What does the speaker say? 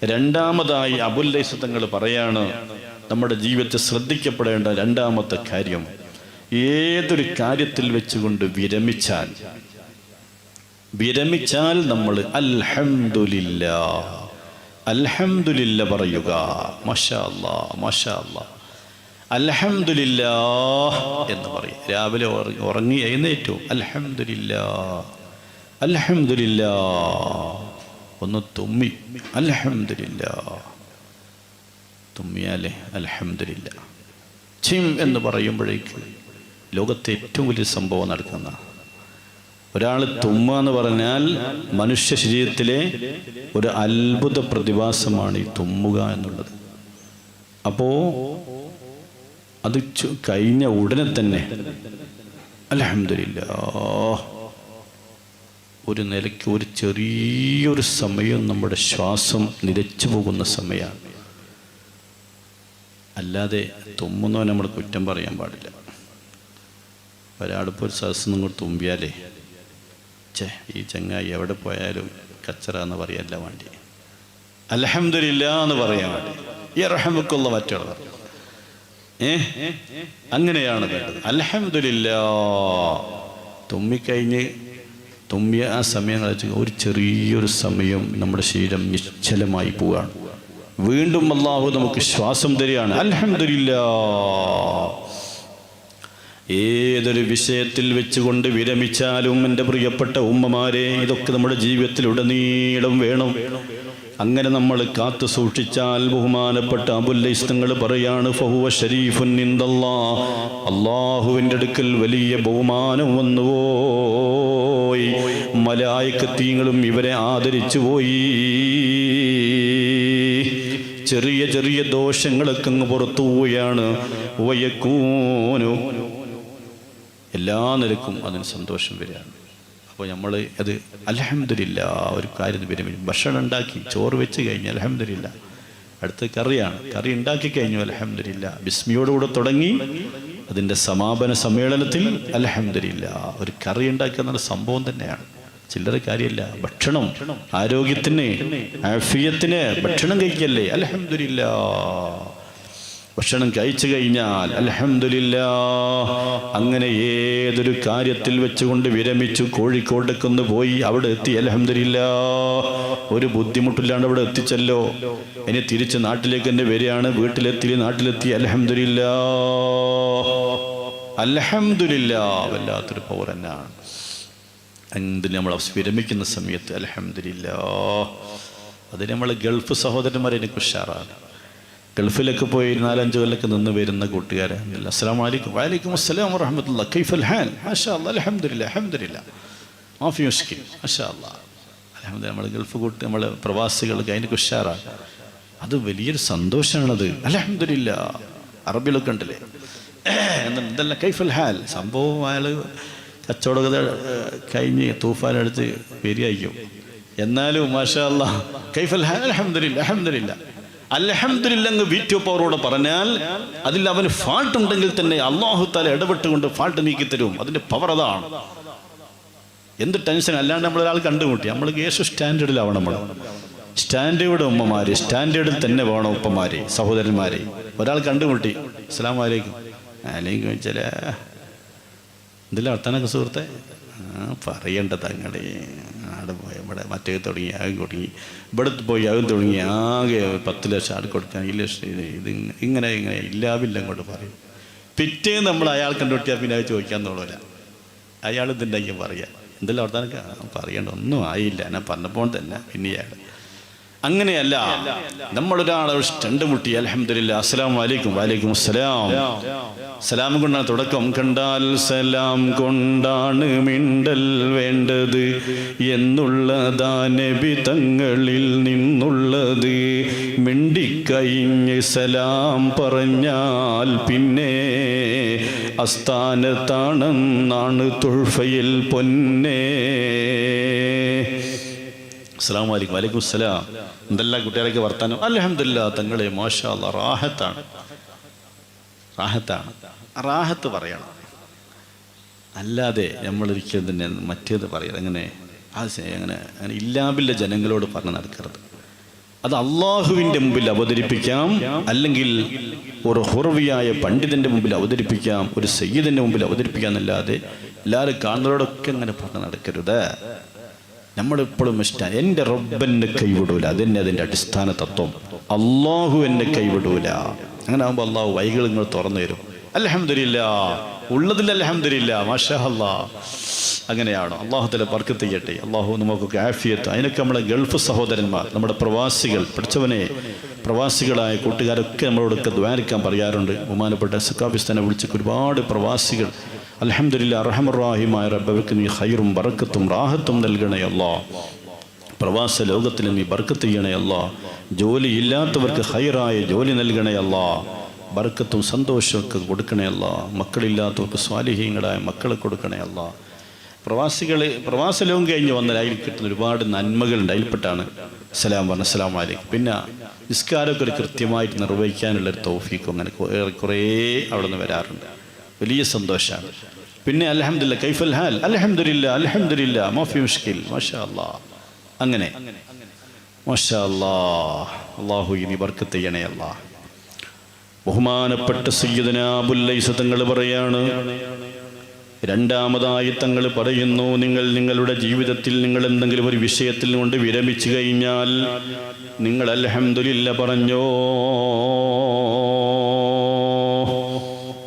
രണ്ടാമതായി അബുൽ ലൈസ് തങ്ങൾ പറയാണ്, നമ്മുടെ ജീവിതത്തിൽ ശ്രദ്ധിക്കപ്പെടേണ്ട രണ്ടാമത്തെ കാര്യം, ഏതൊരു കാര്യത്തിൽ വെച്ചുകൊണ്ട് വിരമിച്ചാൽ നമ്മൾ അൽഹംദുലില്ലാ പറയുക. മാഷാ അല്ലാഹ് മാഷാ അല്ലാഹ് അൽഹംദുലില്ലാ എന്ന് പറയും. രാവിലെ ഉറങ്ങി എഴുന്നേറ്റു, അൽഹംദുലില്ലാ, ഒന്ന് തുമ്മി, അൽഹംദുലില്ലാ, തുമ്മിയാലേ അൽഹംദുലില്ലാ. ചിം എന്ന് പറയുമ്പോഴേക്ക് ലോകത്തെ ഏറ്റവും വലിയ സംഭവം നടക്കുന്ന ഒരാൾ തുമ്മ എന്ന് പറഞ്ഞാൽ മനുഷ്യ ശരീരത്തിലെ ഒരു അത്ഭുത പ്രതിഭാസമാണ് ഈ തുമ്മുക എന്നുള്ളത്. അപ്പോൾ അത് കഴിഞ്ഞ ഉടനെ തന്നെ അൽഹംദുലില്ലാ, ഒരു നിലയ്ക്ക് ഒരു ചെറിയൊരു സമയം നമ്മുടെ ശ്വാസം നിലച്ചു പോകുന്ന സമയമാണ്. അല്ലാതെ തുമ്മുന്നവൻ നമ്മൾ കുറ്റം പറയാൻ പാടില്ല. ഒരാളിപ്പോൾ ഒരു സദസ്സ് നിങ്ങൾ തുമ്പിയാലേ ഈ ചങ്ങായി എവിടെ പോയാലും കച്ചറ എന്ന് പറയല്ല വേണ്ടി, അൽഹംദുലില്ലാ എന്ന് പറയാൻ വേണ്ടി, യർഹമുക്കല്ല മറ്റുള്ള അങ്ങനെയാണ് വേണ്ടത്. അൽഹംദുലില്ലാ. തുമ്മിയ ആ സമയം ഒരു ചെറിയൊരു സമയം നമ്മുടെ ശരീരം നിശ്ചലമായി പോവുകയാണ്. വീണ്ടും അല്ലാഹു നമുക്ക് ശ്വാസം തരികയാണ്. അൽഹംദുലില്ലാ. ഏതൊരു വിഷയത്തിൽ വെച്ചുകൊണ്ട് വിരമിച്ചാലും എൻ്റെ പ്രിയപ്പെട്ട ഉമ്മമാരെ, ഇതൊക്കെ നമ്മുടെ ജീവിതത്തിൽ ഉടനീളം വേണം. അങ്ങനെ നമ്മൾ കാത്തു സൂക്ഷിച്ചാൽ ബഹുമാനപ്പെട്ട അബുൽ ലൈസ് തങ്ങൾ പറയാണ്, ഫഹുവ ശരീഫുൻ ഇൻദല്ലാഹ്, അല്ലാഹുവിൻ്റെ അടുക്കൽ വലിയ ബഹുമാനം വന്നുപോയി. മലായികത്തീങ്ങളും ഇവരെ ആദരിച്ചു പോയി. ചെറിയ ചെറിയ ദോഷങ്ങളൊക്കെ അങ്ങ് പുറത്തു പോവുകയാണ്. വയക്കൂനു, എല്ലാ നിലക്കും അതിന് സന്തോഷം വരികയാണ്. അപ്പോൾ നമ്മൾ അത് അൽഹംദുലില്ലാ, ഒരു കാര്യം വിരമിക്കും. ഭക്ഷണം ഉണ്ടാക്കി ചോറ് വെച്ച് കഴിഞ്ഞ് അൽഹംദുലില്ലാ, അടുത്ത കറിയാണ്, കറി ഉണ്ടാക്കി കഴിഞ്ഞു അൽഹംദുലില്ലാ, ബിസ്മിയോടുകൂടെ തുടങ്ങി അതിൻ്റെ സമാപന സമ്മേളനത്തിൽ അൽഹംദുലില്ലാ. ഒരു കറി ഉണ്ടാക്കുക എന്നുള്ള സംഭവം തന്നെയാണ്, ചില്ലറ കാര്യമല്ല. ഭക്ഷണം ആരോഗ്യത്തിന് ആഫിയത്തിന് ഭക്ഷണം കഴിക്കല്ലേ, അൽഹംദുലില്ലാ. ഭക്ഷണം കഴിച്ചു കഴിഞ്ഞാൽ അൽഹംദുലില്ലാ. അങ്ങനെ ഏതൊരു കാര്യത്തിൽ വെച്ചുകൊണ്ട് വിരമിച്ചു, കോഴിക്കോട്ടേക്കൊന്ന് പോയി, അവിടെ എത്തി, അൽഹംദുലില്ലാ, ഒരു ബുദ്ധിമുട്ടില്ലാണ്ട് അവിടെ എത്തിച്ചല്ലോ. ഇനി തിരിച്ച് നാട്ടിലേക്ക് തന്നെ വരികയാണ്, നാട്ടിലെത്തി, അൽഹംദുലില്ലാ. അൽഹംദുലില്ലാ, വല്ലാത്തൊരു പൗരനാണ്. എന്തിന് നമ്മൾ വിരമിക്കുന്ന സമയത്ത് അൽഹംദുലില്ലാ. അതിന് നമ്മൾ ഗൾഫ് സഹോദരന്മാരെ എനിക്ക് ഉഷാറാണ്. ഗൾഫിലൊക്കെ പോയി 4-5 കൊല്ലൊക്കെ നിന്ന് വരുന്ന കൂട്ടുകാരെ, അസ്സലാമു അലൈക്കും. വഅലൈക്കും അസ്സലാം വറഹ്മത്തുള്ളാഹി, കൈഫൽ ഹാൽ, മാഷാ അല്ലാഹ്, അൽഹംദുലില്ലാ, അൽഹംദുലില്ലാ, മാഫി മുശ്കിൽ, മാഷാ അല്ലാഹ്, അൽഹംദുലില്ലാ. നമ്മൾ ഗൾഫ് കൂട്ടി നമ്മൾ പ്രവാസികൾക്ക് അതിനൊക്കെ ഉഷാറാണ്. അത് വലിയൊരു സന്തോഷമാണത്. അൽഹംദുലില്ലാ. അറബിലൊക്കെ ഉണ്ടല്ലേ, എന്തെല്ലാം കൈഫൽ ഹാൽ. സംഭവം അയാൾ കച്ചവടം കഴിഞ്ഞ് തൂഫാനെടുത്ത് വരികയായിരിക്കും, എന്നാലും മാഷാ അല്ലാഹ് കൈഫൽ ഹാൽ, അൽഹംദുലില്ലാ, അൽഹംദുലില്ലാ. അൽഹംദുലില്ലാ അങ്ങ് വീഡിയോ പവറോട് പറഞ്ഞാൽ അതിൽ അവന് ഫാൾട്ട് ഉണ്ടെങ്കിൽ തന്നെ അല്ലാഹു തആല ഇടപെട്ടുകൊണ്ട് ഫാൾട്ട് നീക്കി തരും. അതിന്റെ പവർ അതാണ്. എന്ത് ടെൻഷൻ. അല്ലാണ്ട് നമ്മളൊരാൾ കണ്ടുമുട്ടി, നമ്മൾ കേസ് സ്റ്റാൻഡേർഡിലാവണം. നമ്മൾ സ്റ്റാൻഡേർഡ് ഉമ്മമാര്, സ്റ്റാൻഡേർഡിൽ തന്നെ വേണം ഉപ്പമാര്, സഹോദരന്മാരെ. ഒരാൾ കണ്ടുമുട്ടി, അസ്സലാമു അലൈക്കും. അല്ലെങ്കിൽ ചില എന്തെല്ലാം വർത്താനൊക്കെ സുഹൃത്തെ, പറയേണ്ട തങ്ങളെ, അവിടെ പോയി ഇവിടെ മറ്റേ തുടങ്ങി ആകെ തുടങ്ങി, ഇവിടെ പോയി ആകും തുടങ്ങി, ആകെ 10 ലക്ഷം ആട് കൊടുക്കാൻ, 1 ലക്ഷം, ഇത് ഇങ്ങനെ ഇല്ലാവില്ല അങ്ങോട്ട് പറയും. പിറ്റേന്ന് നമ്മൾ അയാൾ കണ്ടുപിട്ടിയാൽ പിന്നെ അത് ചോദിക്കാൻ തോന്നില്ല. അയാൾ ഇതുണ്ടാക്കി പറയാം, എന്തെല്ലാം വർത്താനൊക്കെ പറയേണ്ട, ഒന്നും ആയില്ല, ഞാൻ പറഞ്ഞപ്പോൾ തന്നെ പിന്നെ അയാൾ. അങ്ങനെയല്ല, നമ്മളൊരാളെ കണ്ടുമുട്ടി, അൽഹംദുലില്ലാ, അസ്സലാമു അലൈക്കും. വഅലൈക്കും അസ്സലാം. സലാം കൊണ്ടാണ് തുടക്കം. കണ്ടാൽ സലാം കൊണ്ടാണ് മിണ്ടൽ വേണ്ടത് എന്നുള്ളതാ നബി തങ്ങളിൽ നിന്നുള്ളത്. മിണ്ടിക്കഴിഞ്ഞ് സലാം പറഞ്ഞാൽ പിന്നെ അസ്ഥാനത്താണെന്നാണ് തുഹ്ഫയിൽ പൊന്നേ. അസ്സലാമു അലൈക്കും. വഅലൈക്കും അസ്സലാം. എന്തെല്ലാം കുട്ടികളൊക്കെ വർത്താനം? അൽഹംദുലില്ലാ തങ്ങളെ, മാഷാ അല്ലാഹ്, റാഹത്താണ്. റാഹത്ത് പറയണം. അല്ലാതെ നമ്മളൊരിക്കലും തന്നെ മറ്റേത് പറയണം. അങ്ങനെ ഇല്ലാബില്ല ജനങ്ങളോട് പറഞ്ഞ് നടക്കരുത്. അത് അള്ളാഹുവിൻ്റെ മുമ്പിൽ അവതരിപ്പിക്കാം, അല്ലെങ്കിൽ ഒരു ഹുർവിയായ പണ്ഡിതൻ്റെ മുമ്പിൽ അവതരിപ്പിക്കാം, ഒരു സയ്യിദിൻ്റെ മുമ്പിൽ അവതരിപ്പിക്കാം എന്നല്ലാതെ എല്ലാവരും കാണുന്നവരോടൊക്കെ അങ്ങനെ പറഞ്ഞ് നടക്കരുത്. നമ്മളെപ്പോഴും ഇഷ്ടം എൻ്റെ റബ്ബെന്നെ കൈവിടൂല, അതന്നെ അതിൻ്റെ അടിസ്ഥാന തത്വം. അള്ളാഹു എന്നെ കൈവിടൂല. അങ്ങനെ ആകുമ്പോൾ അള്ളാഹു വൈകൾ നിങ്ങൾ തുറന്നു തരും. അൽഹംദുലില്ലാഹ്, ഉള്ളതിൽ അൽഹംദുലില്ലാഹ്, മാഷാ അല്ലാഹ്. അങ്ങനെയാണോ? അള്ളാഹു തആല ബർക്കത്ത് ചെയ്യട്ടെ. അള്ളാഹു നമുക്കൊക്കെ ആഫിയത്ത്. അതിനൊക്കെ നമ്മളെ ഗൾഫ് സഹോദരന്മാർ, നമ്മുടെ പ്രവാസികൾ, പഠിച്ചവനെ പ്രവാസികളായ കൂട്ടുകാരൊക്കെ നമ്മളോടൊക്കെ ദ്വാരിക്കാൻ പറയാറുണ്ട്. ബഹുമാനപ്പെട്ട സക്കാഫിസ്ഥാനെ വിളിച്ചൊക്കെ ഒരുപാട് പ്രവാസികൾ അൽഹംദുലില്ലാഹ് റഹ്മാനുർ റബ്ബർക്ക് നീ ഖൈറും ബർക്കത്തും റാഹത്തും നൽകണേ അല്ലാഹ്. പ്രവാസ ലോകത്തിൽ നീ ബർക്കത്ത് ചെയ്യണേ അല്ലാഹ്. ജോലി ഇല്ലാത്തവർക്ക് ഖൈറായ ജോലി നൽകണേ അല്ലാഹ്. ബർക്കത്തും സന്തോഷമൊക്കെ കൊടുക്കണേ അല്ലാഹ്. മക്കളില്ലാത്തവർക്ക് സ്വാലിഹീങ്ങളായ മക്കളെ കൊടുക്കണേ അല്ലാഹ്. പ്രവാസ ലോകം കഴിഞ്ഞ് വന്നാൽ അതിൽ കിട്ടുന്ന ഒരുപാട് നന്മകളുണ്ട്. അതിൽപ്പെട്ടാണ് സലാം പറഞ്ഞ അസ്സലാമു അലൈക്കും. പിന്നെ നിസ്കാരമൊക്കെ ഒരു കൃത്യമായിട്ട് നിർവഹിക്കാനുള്ളൊരു തൗഫീഖും അങ്ങനെ കുറേ അവിടെ നിന്ന് വരാറുണ്ട്. വലിയ സന്തോഷമാണ്. പിന്നെ അൽഹംദുലില്ലാഹ് കൈഫൽ ഹാൽ, അൽഹംദുലില്ലാഹ് അൽഹംദുലില്ലാഹ് മാഫി മുഷ്കിൽ, മാഷാ അല്ലാഹ്. അങ്ങനെ മാഷാ അല്ലാഹ്. അല്ലാഹു ഇനി ബർക്കത്ത് ചെയ്യണേ അല്ലാഹ്. ബഹുമാനപ്പെട്ട സയ്യിദുനാ അബുൽ ലൈസ് തങ്ങൾ പറയാണ്, രണ്ടാമതായി തങ്ങൾ പറയുന്നു, നിങ്ങളുടെ ജീവിതത്തിൽ നിങ്ങൾ എന്തെങ്കിലും ഒരു വിഷയത്തിൽ കൊണ്ട് വിരമിച്ചു കഴിഞ്ഞാൽ നിങ്ങൾ അൽഹംദുലില്ലാഹ് പറഞ്ഞോ.